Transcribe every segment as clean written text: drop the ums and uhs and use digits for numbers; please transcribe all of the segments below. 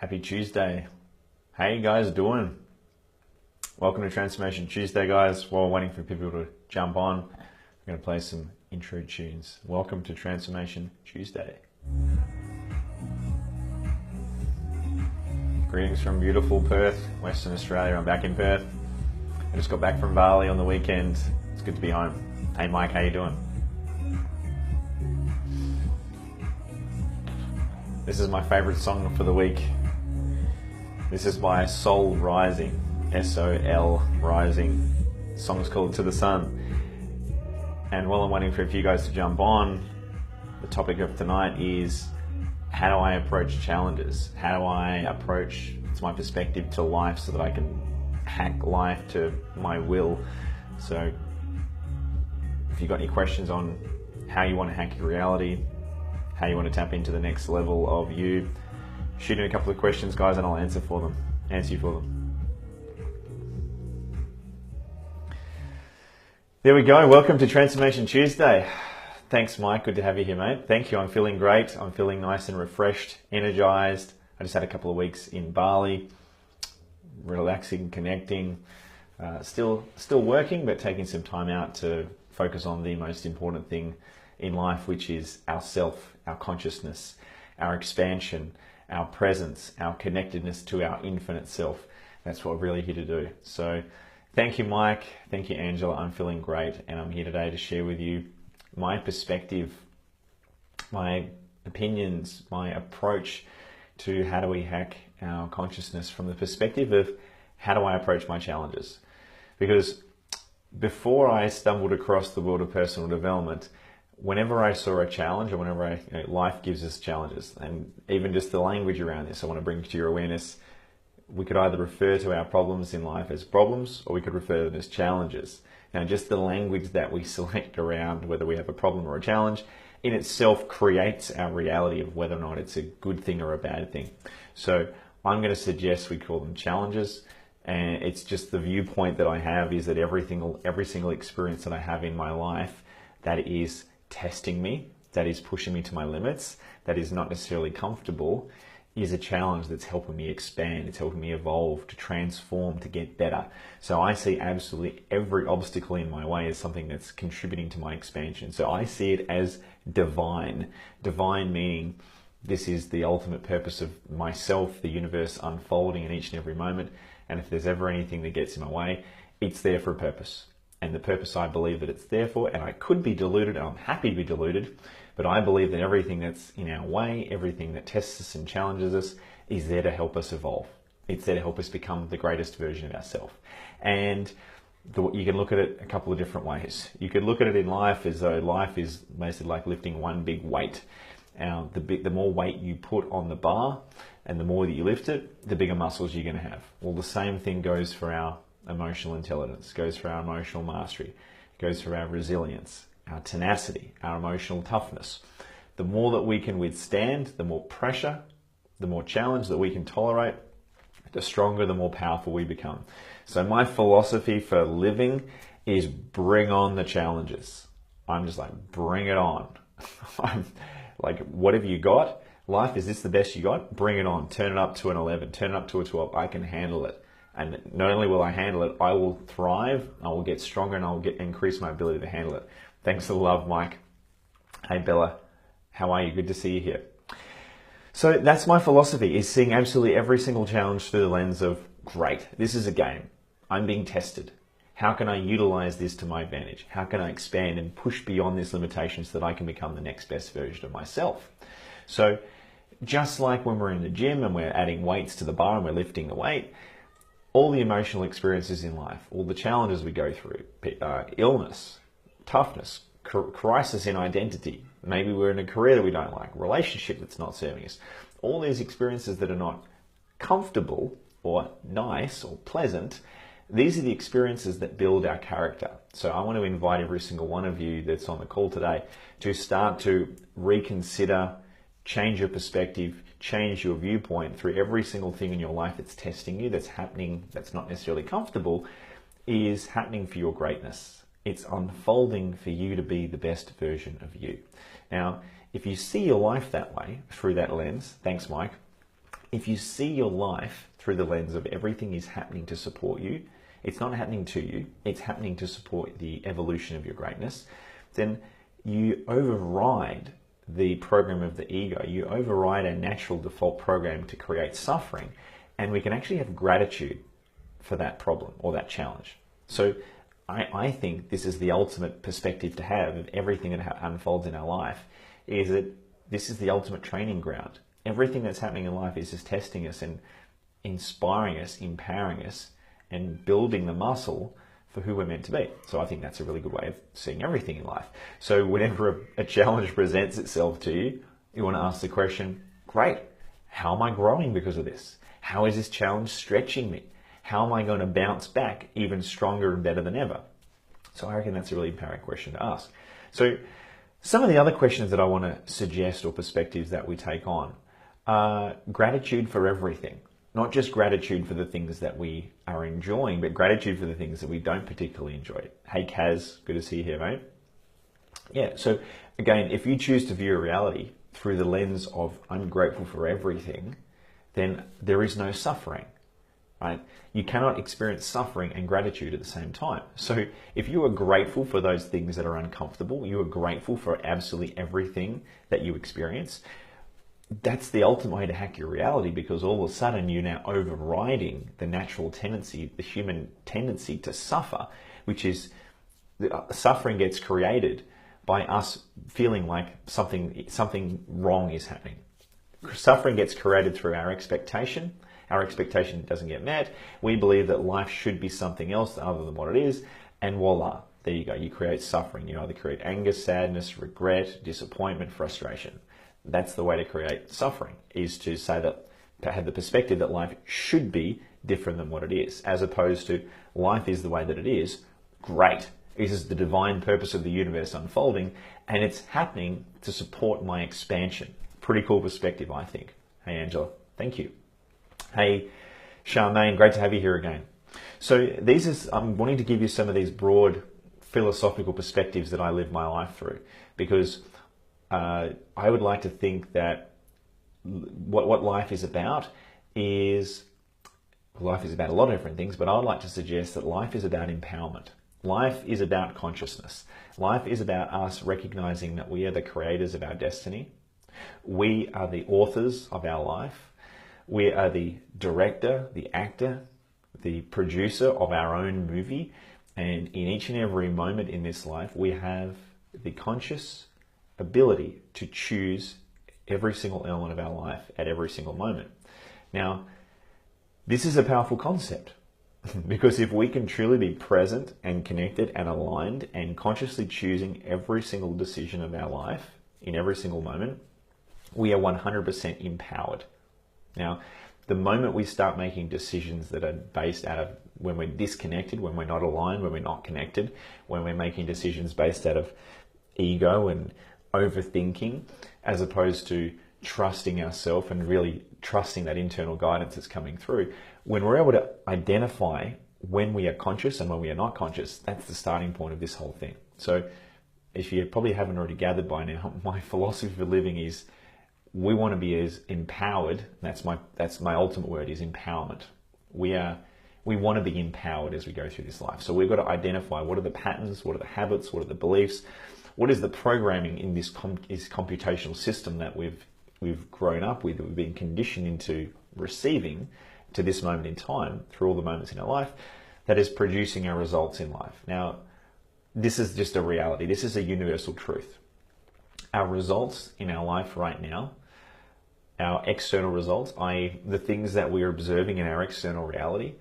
Happy Tuesday. How you guys doing? Welcome to Transformation Tuesday, guys. While we're waiting for people to jump on, I'm going to play some intro tunes. Welcome to Transformation Tuesday. Greetings from beautiful Perth, Western Australia. I'm back in Perth. I just got back from Bali on the weekend. It's good to be home. Hey Mike, how you doing? This is my favorite song for the week. This is by Soul Rising, S-O-L Rising. The song's called To the Sun. And while I'm waiting for a few guys to jump on, the topic of tonight is how do I approach challenges? How do I approach, it's my perspective to life so that I can hack life to my will. So if you've got any questions on how you want to hack your reality, how you want to tap into the next level of you, shoot in a couple of questions, guys, and I'll answer you for them. There we go. Welcome to Transformation Tuesday. Thanks, Mike. Good to have you here, mate. Thank you. I'm feeling great. I'm feeling nice and refreshed, energized. I just had a couple of weeks in Bali, relaxing, connecting, still working, but taking some time out to focus on the most important thing in life, which is ourself, our consciousness, our expansion, our presence, our connectedness to our infinite self. That's what we're really here to do. So thank you, Mike. Thank you, Angela. I'm feeling great, and I'm here today to share with you my perspective, my opinions, my approach to how do we hack our consciousness from the perspective of how do I approach my challenges. Because before I stumbled across the world of personal development, whenever I saw a challenge or whenever life gives us challenges, and even just the language around this, I want to bring to your awareness, we could either refer to our problems in life as problems or we could refer to them as challenges. Now, just the language that we select around whether we have a problem or a challenge in itself creates our reality of whether or not it's a good thing or a bad thing. So I'm going to suggest we call them challenges. And it's just the viewpoint that I have is that every single experience that I have in my life that is testing me, that is pushing me to my limits, that is not necessarily comfortable, is a challenge that's helping me expand, it's helping me evolve, to transform, to get better. So I see absolutely every obstacle in my way as something that's contributing to my expansion. So I see it as divine. Divine meaning this is the ultimate purpose of myself, the universe unfolding in each and every moment. And if there's ever anything that gets in my way, it's there for a purpose. And the purpose I believe that it's there for, and I could be deluded, and I'm happy to be deluded, but I believe that everything that's in our way, everything that tests us and challenges us, is there to help us evolve. It's there to help us become the greatest version of ourselves. And you can look at it a couple of different ways. You could look at it in life as though life is basically like lifting one big weight. The more weight you put on the bar and the more that you lift it, the bigger muscles you're going to have. Well, the same thing goes for our emotional intelligence, goes for our emotional mastery, goes for our resilience, our tenacity, our emotional toughness. The more that we can withstand, the more pressure, the more challenge that we can tolerate, the stronger, the more powerful we become. So my philosophy for living is bring on the challenges. I'm just like, bring it on. I'm like, what have you got? Life, is this the best you got? Bring it on. Turn it up to an 11. Turn it up to a 12. I can handle it. And not only will I handle it, I will thrive, I will get stronger, and I will increase my ability to handle it. Thanks for the love, Mike. Hey, Bella. How are you? Good to see you here. So that's my philosophy, is seeing absolutely every single challenge through the lens of, great, this is a game. I'm being tested. How can I utilize this to my advantage? How can I expand and push beyond this limitation so that I can become the next best version of myself? So just like when we're in the gym and we're adding weights to the bar and we're lifting the weight, all the emotional experiences in life, all the challenges we go through, illness, toughness, crisis in identity, maybe we're in a career that we don't like, relationship that's not serving us, all these experiences that are not comfortable or nice or pleasant, these are the experiences that build our character. So I want to invite every single one of you that's on the call today to start to reconsider, change your perspective, change your viewpoint through every single thing in your life that's testing you, that's happening, that's not necessarily comfortable, is happening for your greatness. It's unfolding for you to be the best version of you. Now, if you see your life that way, through that lens, thanks Mike, If you see your life through the lens of everything is happening to support you, it's not happening to you, it's happening to support the evolution of your greatness, then you override the program of the ego. You override a natural default program to create suffering, and we can actually have gratitude for that problem or that challenge. So I think this is the ultimate perspective to have of everything that unfolds in our life, is that this is the ultimate training ground. Everything that's happening in life is just testing us and inspiring us, empowering us, and building the muscle for who we're meant to be. So I think that's a really good way of seeing everything in life. So whenever a challenge presents itself to you, you want to ask the question, great, how am I growing because of this? How is this challenge stretching me? How am I going to bounce back even stronger and better than ever? So I reckon that's a really empowering question to ask. So some of the other questions that I want to suggest or perspectives that we take on are gratitude for everything. Not just gratitude for the things that we are enjoying, but gratitude for the things that we don't particularly enjoy. Hey Kaz, good to see you here, mate. Yeah, so again, if you choose to view reality through the lens of I'm grateful for everything, then there is no suffering, right? You cannot experience suffering and gratitude at the same time. So if you are grateful for those things that are uncomfortable, you are grateful for absolutely everything that you experience, that's the ultimate way to hack your reality, because all of a sudden you're now overriding the natural tendency, the human tendency to suffer, which is suffering gets created by us feeling like something wrong is happening. Suffering gets created through our expectation. Our expectation doesn't get met. We believe that life should be something else other than what it is, and voila, there you go. You create suffering. You either create anger, sadness, regret, disappointment, frustration. That's the way to create suffering, is to say that, to have the perspective that life should be different than what it is, as opposed to life is the way that it is. Great. This is the divine purpose of the universe unfolding, and it's happening to support my expansion. Pretty cool perspective, I think. Hey, Angela. Thank you. Hey, Charmaine. Great to have you here again. So I'm wanting to give you some of these broad philosophical perspectives that I live my life through, because I would like to think that what life is about is, life is about a lot of different things, but I would like to suggest that life is about empowerment. Life is about consciousness. Life is about us recognizing that we are the creators of our destiny. We are the authors of our life. We are the director, the actor, the producer of our own movie. And in each and every moment in this life, we have the conscious ability to choose every single element of our life at every single moment. Now, this is a powerful concept, because if we can truly be present and connected and aligned and consciously choosing every single decision of our life in every single moment, we are 100% empowered. Now, the moment we start making decisions that are based out of when we're disconnected, when we're not aligned, when we're not connected, when we're making decisions based out of ego and overthinking, as opposed to trusting ourselves and really trusting that internal guidance that's coming through, when we're able to identify when we are conscious and when we are not conscious, that's the starting point of this whole thing. So if you probably haven't already gathered by now, my philosophy for living is we want to be as empowered. That's my ultimate word, is empowerment. We want to be empowered as we go through this life. So we've got to identify what are the patterns, what are the habits, what are the beliefs, what is the programming in this computational system that we've grown up with, that we've been conditioned into receiving to this moment in time through all the moments in our life, that is producing our results in life. Now, this is just a reality. This is a universal truth. Our results in our life right now, our external results, i.e. the things that we're observing in our external reality,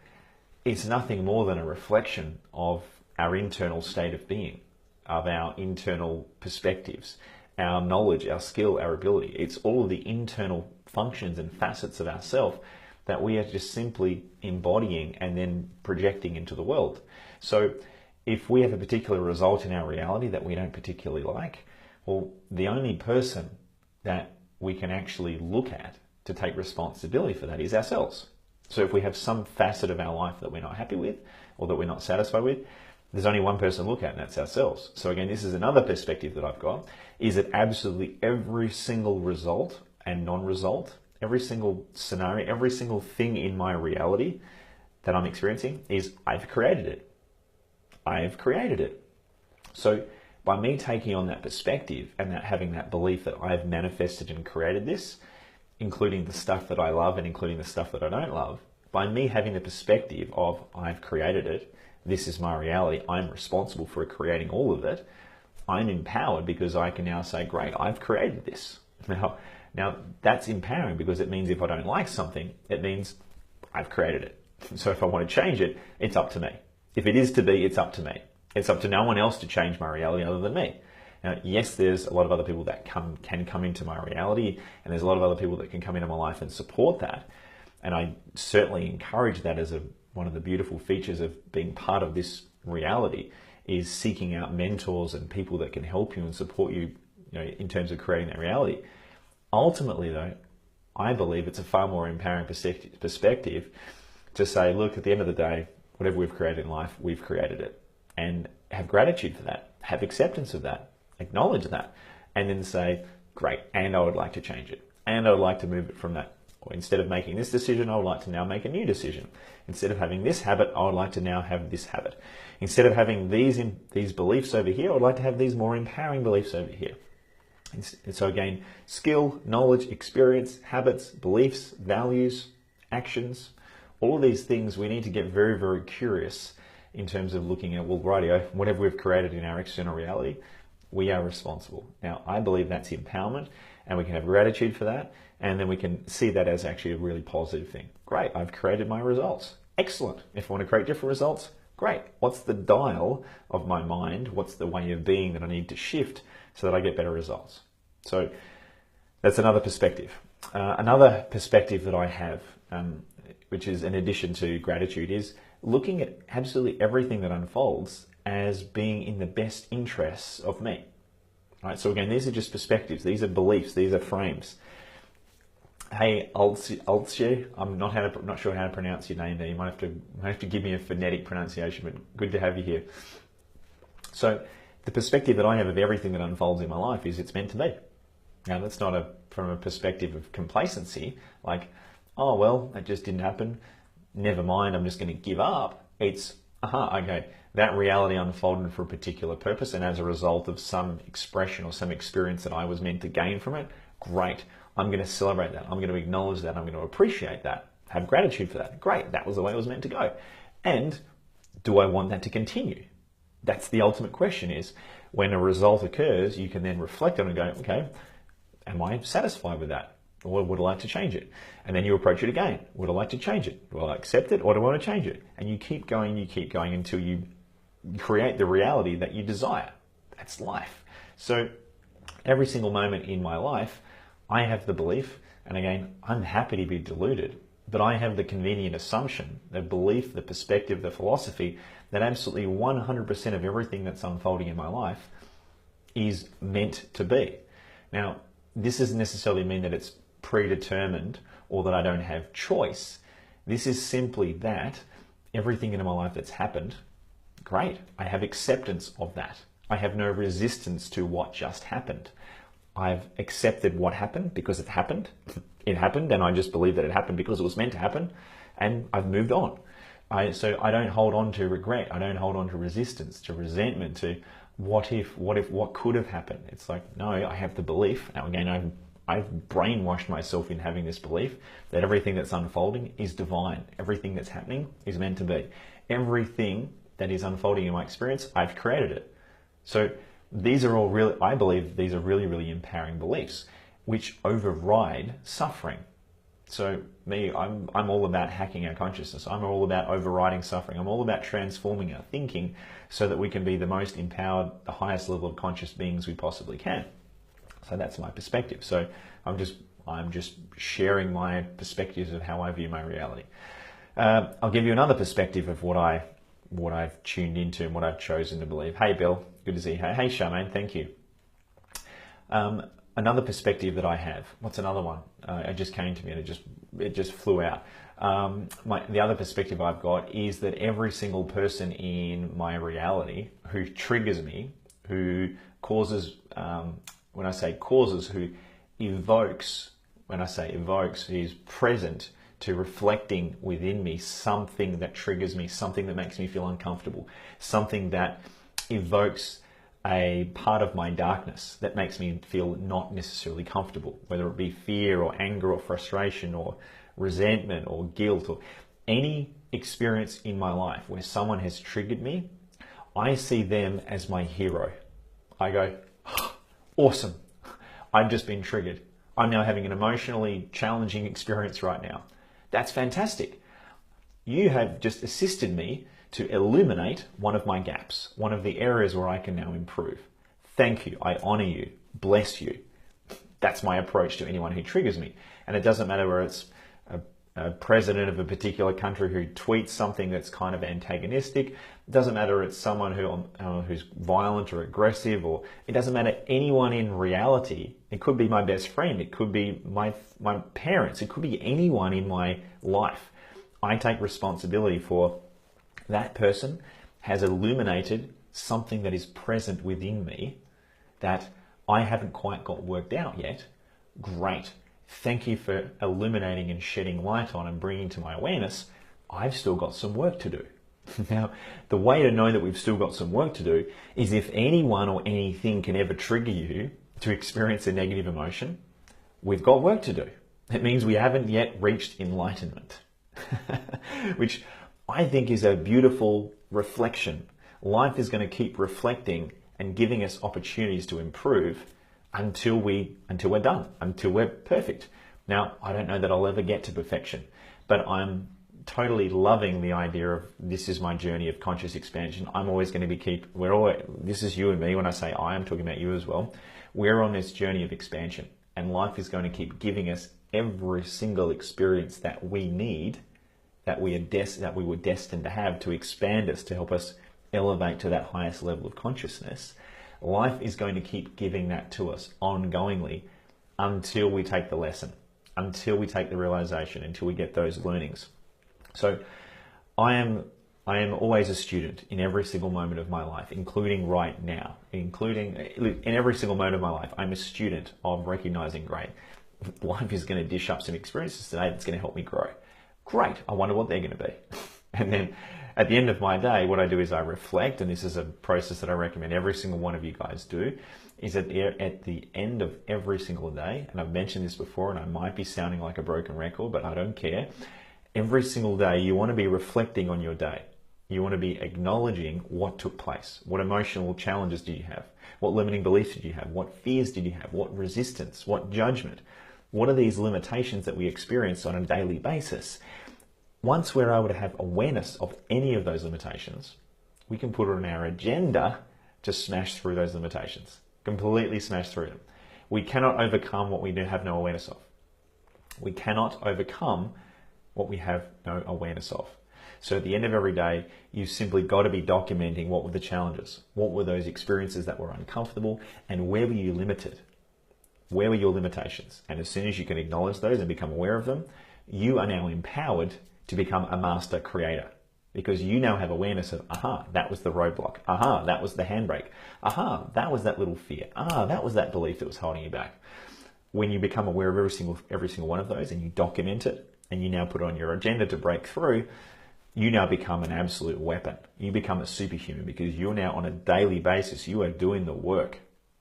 it's nothing more than a reflection of our internal state of being, of our internal perspectives, our knowledge, our skill, our ability. It's all of the internal functions and facets of ourself that we are just simply embodying and then projecting into the world. So if we have a particular result in our reality that we don't particularly like, well, the only person that we can actually look at to take responsibility for that is ourselves. So if we have some facet of our life that we're not happy with or that we're not satisfied with, there's only one person to look at, and that's ourselves. So again, this is another perspective that I've got, is that absolutely every single result and non-result, every single scenario, every single thing in my reality that I'm experiencing is I've created it. I've created it. So by me taking on that perspective and that having that belief that I've manifested and created this, including the stuff that I love and including the stuff that I don't love, by me having the perspective of I've created it, this is my reality, I'm responsible for creating all of it, I'm empowered because I can now say, great, I've created this. Now that's empowering because it means if I don't like something, it means I've created it. So if I want to change it, it's up to me. If it is to be, it's up to me. It's up to no one else to change my reality other than me. Now, yes, there's a lot of other people that can come into my reality, and there's a lot of other people that can come into my life and support that. And I certainly encourage that as one of the beautiful features of being part of this reality is seeking out mentors and people that can help you and support you, in terms of creating that reality. Ultimately, though, I believe it's a far more empowering perspective to say, look, at the end of the day, whatever we've created in life, we've created it. And have gratitude for that, have acceptance of that, acknowledge that, and then say, great, and I would like to change it. And I would like to move it from that. Or instead of making this decision, I would like to now make a new decision. Instead of having this habit, I would like to now have this habit. Instead of having these beliefs over here, I would like to have these more empowering beliefs over here. And so again, skill, knowledge, experience, habits, beliefs, values, actions, all of these things, we need to get very, very curious in terms of looking at, well, rightio, whatever we've created in our external reality, we are responsible. Now, I believe that's empowerment, and we can have gratitude for that, and then we can see that as actually a really positive thing. Great, I've created my results. Excellent. If I want to create different results, great. What's the dial of my mind? What's the way of being that I need to shift so that I get better results? So that's another perspective. Another perspective that I have, which is in addition to gratitude, is looking at absolutely everything that unfolds as being in the best interests of me. Right? So again, these are just perspectives. These are beliefs. These are frames. Hey, Altsje, I'm not sure how to pronounce your name there. You might have to give me a phonetic pronunciation, but good to have you here. So the perspective that I have of everything that unfolds in my life is it's meant to be. Now, that's not from a perspective of complacency, like, oh, well, that just didn't happen. Never mind, I'm just going to give up. It's, okay, that reality unfolded for a particular purpose, and as a result of some expression or some experience that I was meant to gain from it, great. I'm going to celebrate that. I'm going to acknowledge that. I'm going to appreciate that. Have gratitude for that. Great, that was the way it was meant to go. And do I want that to continue? That's the ultimate question is, when a result occurs, you can then reflect on it and go, okay, am I satisfied with that? Or would I like to change it? And then you approach it again. Would I like to change it? Do I accept it or do I want to change it? And you keep going until you create the reality that you desire. That's life. So every single moment in my life, I have the belief, and again, I'm happy to be deluded, but I have the convenient assumption, the belief, the perspective, the philosophy that absolutely 100% of everything that's unfolding in my life is meant to be. Now, this doesn't necessarily mean that it's predetermined or that I don't have choice. This is simply that everything in my life that's happened, great, I have acceptance of that. I have no resistance to what just happened. I've accepted what happened because it happened. It happened, and I just believe that it happened because it was meant to happen, and I've moved on. So I don't hold on to regret. I don't hold on to resistance, to resentment, to what could have happened. It's like, no, I have the belief. Now again, I've brainwashed myself in having this belief that everything that's unfolding is divine. Everything that's happening is meant to be. Everything that is unfolding in my experience, I've created it. So these are all really, I believe these are really, really empowering beliefs which override suffering. So I'm all about hacking our consciousness. I'm all about overriding suffering. I'm all about transforming our thinking so that we can be the most empowered, the highest level of conscious beings we possibly can. So that's my perspective. So I'm just sharing my perspectives of how I view my reality. I'll give you another perspective of what I've tuned into and what I've chosen to believe. Hey, Bill, good to see you. Hey, Charmaine, thank you. Another perspective that I have. What's another one? It just came to me and it just flew out. The other perspective I've got is that every single person in my reality who triggers me, who causes, when I say causes, who evokes when I say evokes, he's present to reflecting within me something that triggers me, something that makes me feel uncomfortable, something that evokes a part of my darkness that makes me feel not necessarily comfortable, whether it be fear or anger or frustration or resentment or guilt or any experience in my life where someone has triggered me. I see them as my hero. I go, oh, awesome. I've just been triggered. I'm now having an emotionally challenging experience right now. That's fantastic. You have just assisted me to eliminate one of my gaps, one of the areas where I can now improve. Thank you. I honor you. Bless you. That's my approach to anyone who triggers me. And it doesn't matter whether it's a president of a particular country who tweets something that's kind of antagonistic. It doesn't matter it's someone who's violent or aggressive, or it doesn't matter anyone in reality. It could be my best friend. It could be my parents. It could be anyone in my life. I take responsibility for that person has illuminated something that is present within me that I haven't quite got worked out yet. Great. Thank you for illuminating and shedding light on and bringing to my awareness. I've still got some work to do. Now, the way to know that we've still got some work to do is if anyone or anything can ever trigger you to experience a negative emotion, we've got work to do. It means we haven't yet reached enlightenment, which I think is a beautiful reflection. Life is going to keep reflecting and giving us opportunities to improve until we're done, until we're perfect. Now, I don't know that I'll ever get to perfection, but I'm totally loving the idea of this is my journey of conscious expansion. I'm always going to be this is you and me. When I say I'm talking about you as well. We're on this journey of expansion, and life is going to keep giving us every single experience that we need, that we were destined to have, to expand us, to help us elevate to that highest level of consciousness. Life is going to keep giving that to us ongoingly until we take the lesson, until we take the realization, until we get those learnings. So I am always a student in every single moment of my life, including right now, in every single moment of my life. I'm a student of recognizing, great, life is going to dish up some experiences today that's going to help me grow. Great, I wonder what they're going to be. And then at the end of my day, what I do is I reflect, and this is a process that I recommend every single one of you guys do, is at the end of every single day, and I've mentioned this before and I might be sounding like a broken record, but I don't care. Every single day you want to be reflecting on your day. You want to be acknowledging what took place. What emotional challenges did you have? What limiting beliefs did you have? What fears did you have? What resistance? What judgment? What are these limitations that we experience on a daily basis? Once we're able to have awareness of any of those limitations, we can put it on our agenda to smash through those limitations, completely smash through them. We cannot overcome what we have no awareness of. We cannot overcome what we have no awareness of. So at the end of every day, you simply got to be documenting what were the challenges, what were those experiences that were uncomfortable, and where were you limited? Where were your limitations? And as soon as you can acknowledge those and become aware of them, you are now empowered to become a master creator, because you now have awareness of, aha, that was the roadblock. Aha, that was the handbrake. Aha, that was that little fear. Ah, that was that belief that was holding you back. When you become aware of every single one of those and you document it, and you now put it on your agenda to break through, you now become an absolute weapon. You become a superhuman, because you're now on a daily basis, you are doing the work.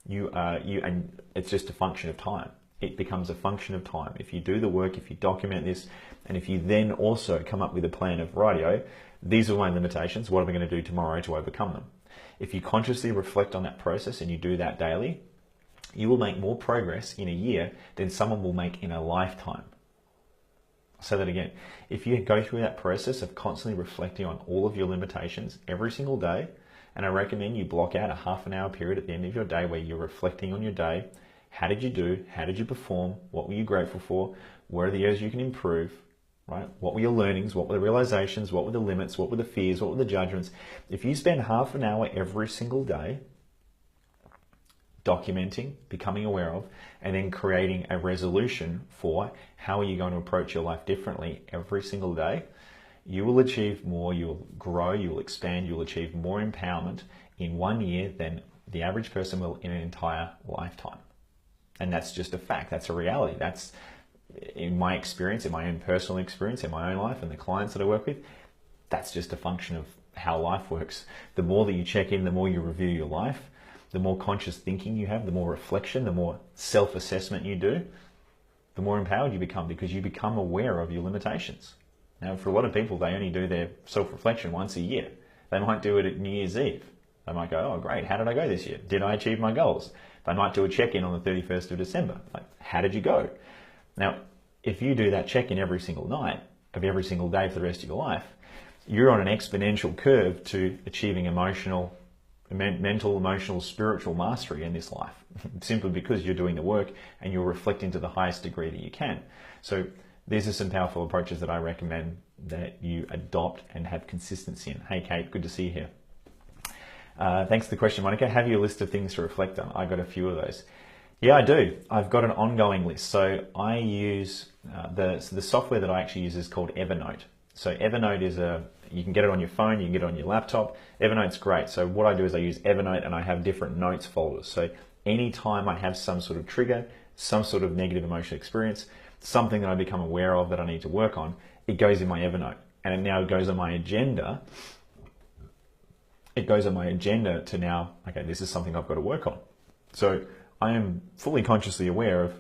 And it's just a function of time. It becomes a function of time. If you do the work, if you document this, and if you then also come up with a plan of, rightio, these are my limitations, what am I going to do tomorrow to overcome them? If you consciously reflect on that process and you do that daily, you will make more progress in a year than someone will make in a lifetime. I'll say that again. If you go through that process of constantly reflecting on all of your limitations every single day, and I recommend you block out a half an hour period at the end of your day where you're reflecting on your day. How did you do? How did you perform? What were you grateful for? Where are the areas you can improve? Right? What were your learnings? What were the realizations? What were the limits? What were the fears? What were the judgments? If you spend half an hour every single day documenting, becoming aware of, and then creating a resolution for how are you going to approach your life differently every single day, you will achieve more, you'll grow, you'll expand, you'll achieve more empowerment in 1 year than the average person will in an entire lifetime. And that's just a fact. That's a reality. in my experience, in my own personal experience, in my own life and the clients that I work with, that's just a function of how life works. The more that you check in, the more you review your life, the more conscious thinking you have, the more reflection, the more self-assessment you do, the more empowered you become, because you become aware of your limitations. Now, for a lot of people, they only do their self-reflection once a year. They might do it at New Year's Eve. They might go, oh, great, how did I go this year? Did I achieve my goals? They might do a check-in on the 31st of December. Like, how did you go? Now, if you do that check-in every single night of every single day for the rest of your life, you're on an exponential curve to achieving mental, emotional, spiritual mastery in this life, simply because you're doing the work and you're reflecting to the highest degree that you can. So these are some powerful approaches that I recommend that you adopt and have consistency in. Hey, Kate, good to see you here. Thanks for the question, Monica. Have you a list of things to reflect on? I got a few of those. Yeah, I do. I've got an ongoing list. So I use the software that I actually use is called Evernote. So Evernote is you can get it on your phone, you can get it on your laptop. Evernote's great. So what I do is I use Evernote and I have different notes folders. So anytime I have some sort of trigger, some sort of negative emotional experience, something that I become aware of that I need to work on, it goes in my Evernote. And it now goes on my agenda. It goes on my agenda to now, okay, this is something I've got to work on. So I am fully consciously aware of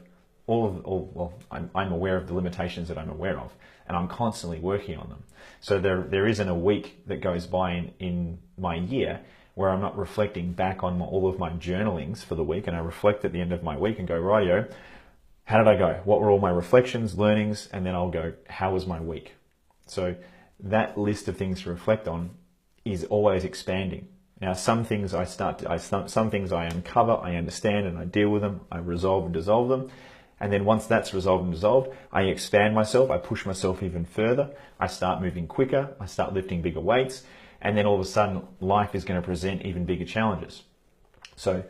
I'm aware of the limitations that I'm aware of, and I'm constantly working on them. So there isn't a week that goes by in my year where I'm not reflecting back on all of my journalings for the week, and I reflect at the end of my week and go, rightio, how did I go? What were all my reflections, learnings? And then I'll go, how was my week? So that list of things to reflect on is always expanding. Now, some things some things I uncover, I understand, and I deal with them. I resolve and dissolve them. And then once that's resolved and dissolved, I expand myself. I push myself even further. I start moving quicker. I start lifting bigger weights. And then all of a sudden, life is going to present even bigger challenges. So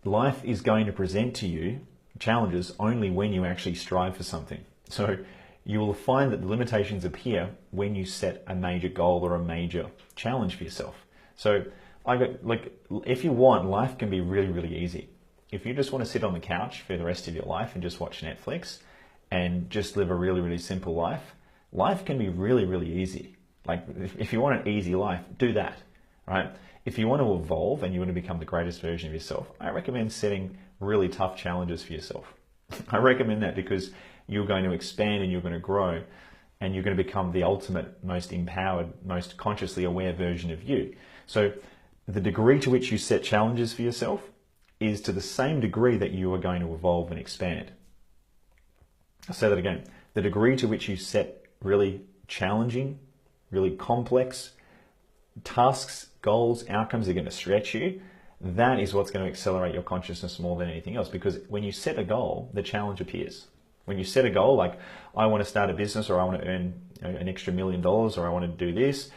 life is going to present to you challenges only when you actually strive for something. So you will find that the limitations appear when you set a major goal or a major challenge for yourself. So if you want, life can be really, really easy. If you just want to sit on the couch for the rest of your life and just watch Netflix and just live a really, really simple life, life can be really, really easy. Like, if you want an easy life, do that, right? If you want to evolve and you want to become the greatest version of yourself, I recommend setting really tough challenges for yourself. I recommend that because you're going to expand and you're going to grow and you're going to become the ultimate, most empowered, most consciously aware version of you. So the degree to which you set challenges for yourself is to the same degree that you are going to evolve and expand. I'll say that again. The degree to which you set really challenging, really complex tasks, goals, outcomes that are going to stretch you, that is what's going to accelerate your consciousness more than anything else. Because when you set a goal, the challenge appears. When you set a goal like, I want to start a business, or I want to earn an extra $1 million, or I want to do this,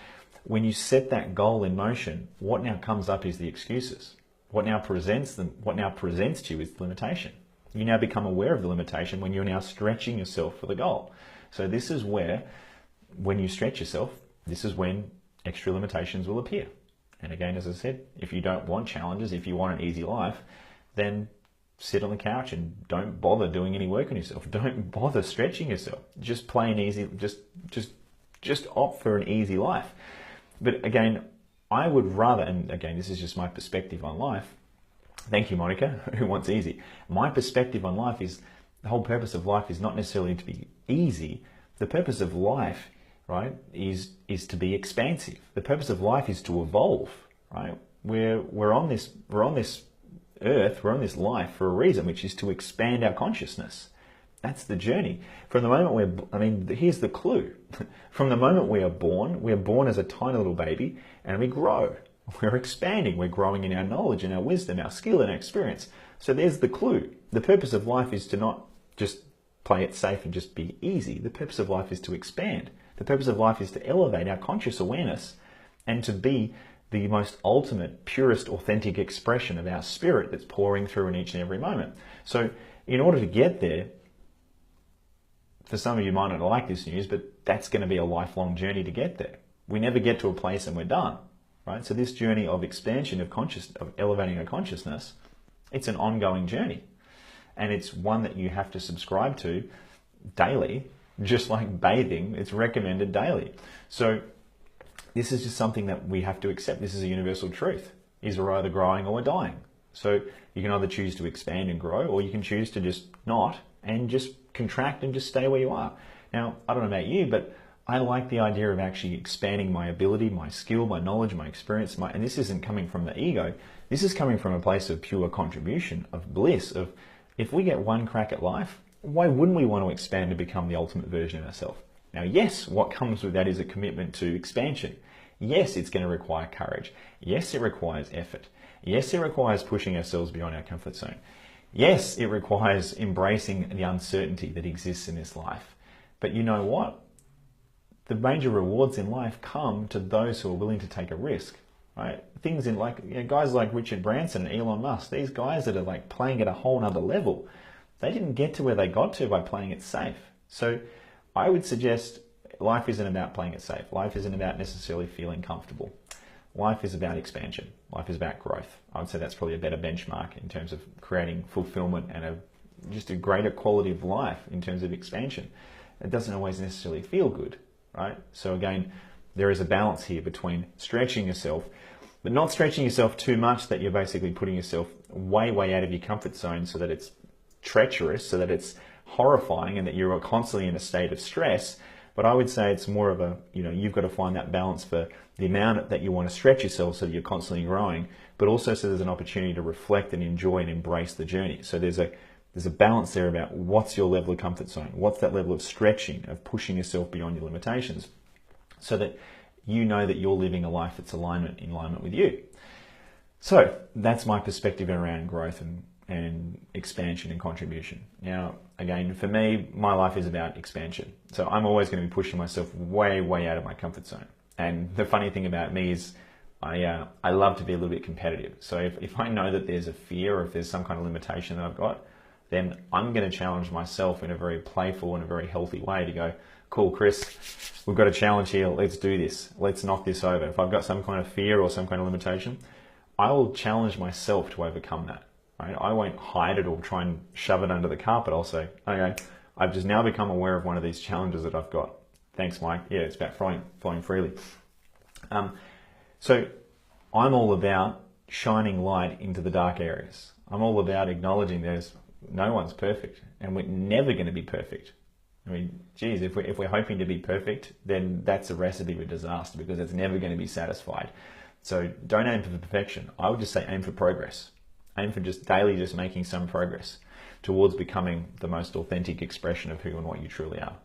when you set that goal in motion, what now comes up is the excuses. What now presents to you is the limitation. You now become aware of the limitation when you're now stretching yourself for the goal. So this is where, when you stretch yourself, this is when extra limitations will appear. And again, as I said, if you don't want challenges, if you want an easy life, then sit on the couch and don't bother doing any work on yourself. Don't bother stretching yourself. Just plain easy, just opt for an easy life. But again, I would rather, and again, this is just my perspective on life. Thank you, Monica, who wants easy. My perspective on life is, the whole purpose of life is not necessarily to be easy. The purpose of life, right, is to be expansive. The purpose of life is to evolve, right? We're on this earth, we're on this life for a reason, which is to expand our consciousness. That's the journey. From the moment here's the clue. From the moment we are born as a tiny little baby, and we grow. We're expanding. We're growing in our knowledge and our wisdom, our skill and our experience. So there's the clue. The purpose of life is to not just play it safe and just be easy. The purpose of life is to expand. The purpose of life is to elevate our conscious awareness and to be the most ultimate, purest, authentic expression of our spirit that's pouring through in each and every moment. So in order to get there, for some of you might not like this news, but that's going to be a lifelong journey to get there. We never get to a place and we're done, right? So this journey of expansion of elevating our consciousness, it's an ongoing journey. And it's one that you have to subscribe to daily, just like bathing, it's recommended daily. So this is just something that we have to accept. This is a universal truth. Is we're either growing or we're dying. So you can either choose to expand and grow, or you can choose to just not and just contract and just stay where you are. Now, I don't know about you, but I like the idea of actually expanding my ability, my skill, my knowledge, my experience, and this isn't coming from the ego. This is coming from a place of pure contribution, of bliss, of if we get one crack at life, why wouldn't we want to expand to become the ultimate version of ourselves? Now, yes, what comes with that is a commitment to expansion. Yes, it's going to require courage. Yes, it requires effort. Yes, it requires pushing ourselves beyond our comfort zone. Yes, it requires embracing the uncertainty that exists in this life. But you know what? The major rewards in life come to those who are willing to take a risk, right? Things in guys like Richard Branson and Elon Musk, these guys that are like playing at a whole nother level, they didn't get to where they got to by playing it safe. So I would suggest life isn't about playing it safe. Life isn't about necessarily feeling comfortable. Life is about expansion. Life is about growth. I would say that's probably a better benchmark in terms of creating fulfillment and just a greater quality of life in terms of expansion. It doesn't always necessarily feel good, right? So again, there is a balance here between stretching yourself, but not stretching yourself too much that you're basically putting yourself way, way out of your comfort zone so that it's treacherous, so that it's horrifying and that you're constantly in a state of stress. But I would say it's more of you've got to find that balance for the amount that you want to stretch yourself so that you're constantly growing, but also so there's an opportunity to reflect and enjoy and embrace the journey. So there's a balance there about what's your level of comfort zone, what's that level of stretching, of pushing yourself beyond your limitations, so that you know that you're living a life that's in alignment with you. So that's my perspective around growth and expansion and contribution. Now, again, for me, my life is about expansion. So I'm always going to be pushing myself way, way out of my comfort zone. And the funny thing about me is I love to be a little bit competitive. So if I know that there's a fear or if there's some kind of limitation that I've got, then I'm going to challenge myself in a very playful and a very healthy way to go, cool, Chris, we've got a challenge here. Let's do this. Let's knock this over. If I've got some kind of fear or some kind of limitation, I will challenge myself to overcome that. Right? I won't hide it or try and shove it under the carpet. I'll say, okay, I've just now become aware of one of these challenges that I've got. Thanks, Mike. Yeah, it's about flowing freely. So I'm all about shining light into the dark areas. I'm all about acknowledging no one's perfect and we're never going to be perfect. I mean, geez, if we're hoping to be perfect, then that's a recipe for disaster because it's never going to be satisfied. So don't aim for perfection. I would just say aim for progress. Aim for just daily just making some progress towards becoming the most authentic expression of who and what you truly are.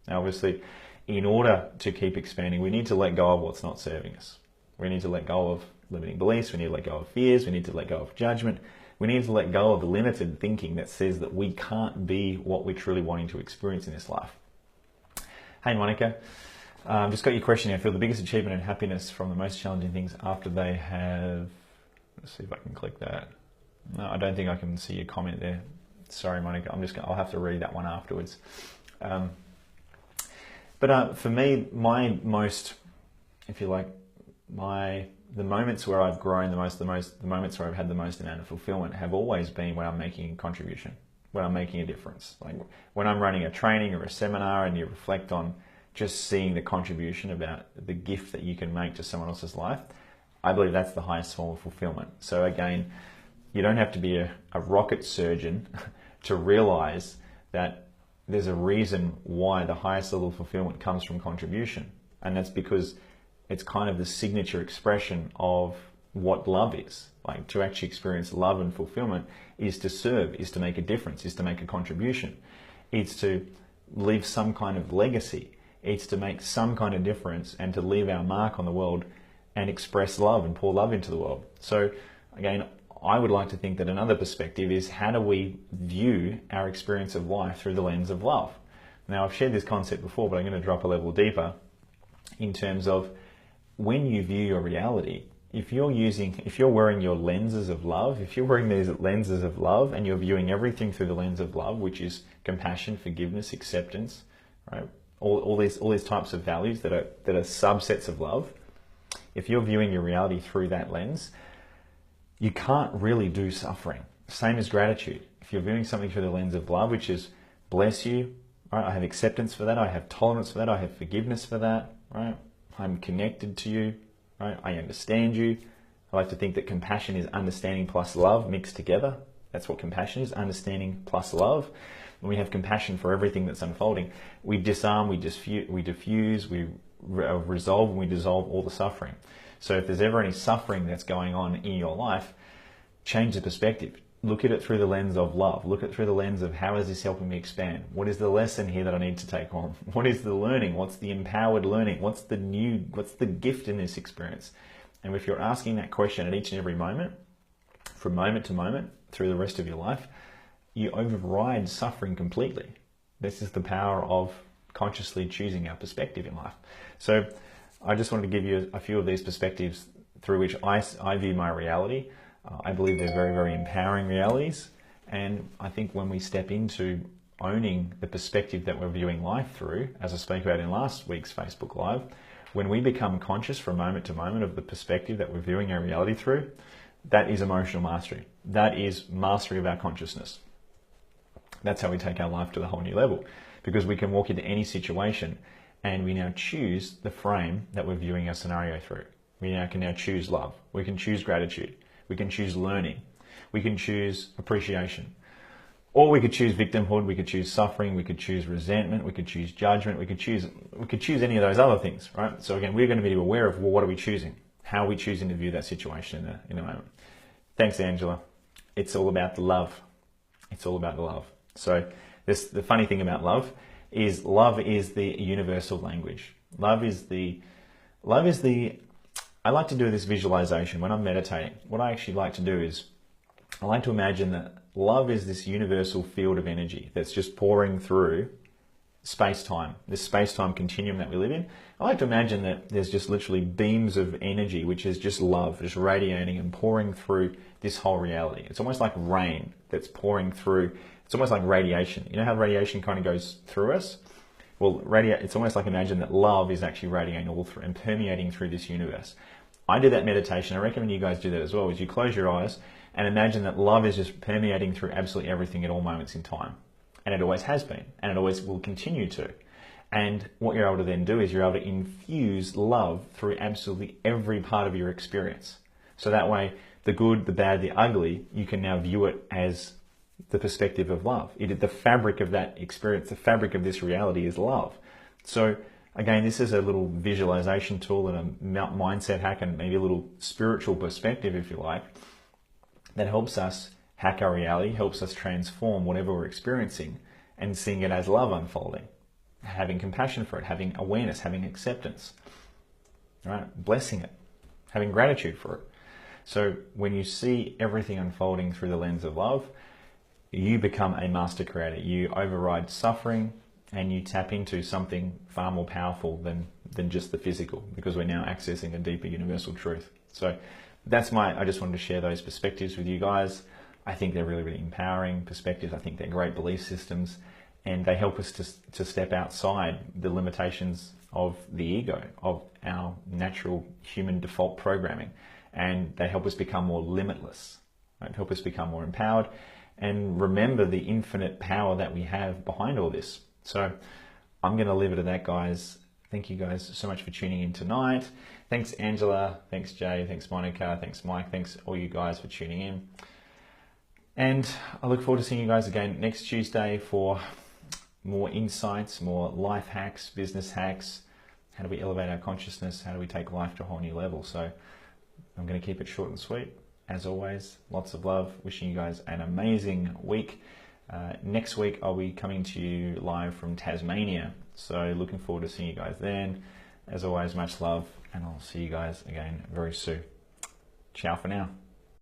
Now, obviously, in order to keep expanding, we need to let go of what's not serving us. We need to let go of limiting beliefs. We need to let go of fears. We need to let go of judgment. We need to let go of the limited thinking that says that we can't be what we're truly wanting to experience in this life. Hey, Monica. Just got your question here. Feel the biggest achievement and happiness from the most challenging things after they have... Let's see if I can click that. No, I don't think I can see your comment there. Sorry, Monica. I'll have to read that one afterwards. But for me, my most, if you like, the moments where I've grown the most, the moments where I've had the most amount of fulfillment have always been when I'm making a contribution, when I'm making a difference. Like when I'm running a training or a seminar and you reflect on just seeing the contribution about the gift that you can make to someone else's life, I believe that's the highest form of fulfillment. So again, you don't have to be a rocket surgeon to realize that there's a reason why the highest level of fulfillment comes from contribution. And that's because it's kind of the signature expression of what love is. Like to actually experience love and fulfillment is to serve, is to make a difference, is to make a contribution. It's to leave some kind of legacy. It's to make some kind of difference and to leave our mark on the world and express love and pour love into the world. So again, I would like to think that another perspective is how do we view our experience of life through the lens of love? Now, I've shared this concept before, but I'm going to drop a level deeper in terms of when you view your reality, if you're wearing your lenses of love, if you're wearing these lenses of love and you're viewing everything through the lens of love, which is compassion, forgiveness, acceptance, right? All these types of values that are subsets of love. If you're viewing your reality through that lens, you can't really do suffering. Same as gratitude. If you're viewing something through the lens of love, which is bless you, right? I have acceptance for that. I have tolerance for that. I have forgiveness for that, right? I'm connected to you, right? I understand you. I like to think that compassion is understanding plus love mixed together. That's what compassion is, understanding plus love. When we have compassion for everything that's unfolding, we disarm, we diffuse, we resolve, and we dissolve all the suffering. So if there's ever any suffering that's going on in your life, change the perspective. Look at it through the lens of love. Look at it through the lens of how is this helping me expand? What is the lesson here that I need to take on? What is the learning? What's the empowered learning? What's the gift in this experience? And if you're asking that question at each and every moment, from moment to moment, through the rest of your life, you override suffering completely. This is the power of consciously choosing our perspective in life. So I just wanted to give you a few of these perspectives through which I view my reality. I believe they're very, very empowering realities. And I think when we step into owning the perspective that we're viewing life through, as I spoke about in last week's Facebook Live, when we become conscious from moment to moment of the perspective that we're viewing our reality through, that is emotional mastery. That is mastery of our consciousness. That's how we take our life to the whole new level, because we can walk into any situation and we now choose the frame that we're viewing our scenario through. We can now choose love. We can choose gratitude. We can choose learning. We can choose appreciation. Or we could choose victimhood. We could choose suffering. We could choose resentment. We could choose judgment. We could choose any of those other things, right? So again, we're going to be aware of, well, what are we choosing? How are we choosing to view that situation in a moment? Thanks, Angela. It's all about the love. It's all about the love. So the funny thing about love is the universal language. Love is the, I like to do this visualization when I'm meditating. What I actually like to do is I like to imagine that love is this universal field of energy that's just pouring through space-time, this space-time continuum that we live in. I like to imagine that there's just literally beams of energy, which is just love, just radiating and pouring through this whole reality. It's almost like rain that's pouring through. It's almost like radiation. You know how radiation kind of goes through us? Well, it's almost like imagine that love is actually radiating all through and permeating through this universe. I do that meditation. I recommend you guys do that as well, is you close your eyes and imagine that love is just permeating through absolutely everything at all moments in time. And it always has been, and it always will continue to. And what you're able to then do is you're able to infuse love through absolutely every part of your experience. So that way, the good, the bad, the ugly, you can now view it as the perspective of love. The fabric of that experience, the fabric of this reality is love. So again, this is a little visualization tool and a mindset hack and maybe a little spiritual perspective, if you like, that helps us hack our reality, helps us transform whatever we're experiencing and seeing it as love unfolding, having compassion for it, having awareness, having acceptance, right? Blessing it, having gratitude for it. So when you see everything unfolding through the lens of love, you become a master creator. You override suffering and you tap into something far more powerful than just the physical, because we're now accessing a deeper universal truth. So I just wanted to share those perspectives with you guys. I think they're really, really empowering perspectives. I think they're great belief systems, and they help us to step outside the limitations of the ego, of our natural human default programming. And they help us become more limitless, right? Help us become more empowered and remember the infinite power that we have behind all this. So I'm going to leave it at that, guys. Thank you guys so much for tuning in tonight. Thanks, Angela. Thanks, Jay. Thanks, Monica. Thanks, Mike. Thanks, all you guys, for tuning in. And I look forward to seeing you guys again next Tuesday for more insights, more life hacks, business hacks. How do we elevate our consciousness? How do we take life to a whole new level? So I'm going to keep it short and sweet. As always, lots of love. Wishing you guys an amazing week. Next week, I'll be coming to you live from Tasmania. So looking forward to seeing you guys then. As always, much love, and I'll see you guys again very soon. Ciao for now.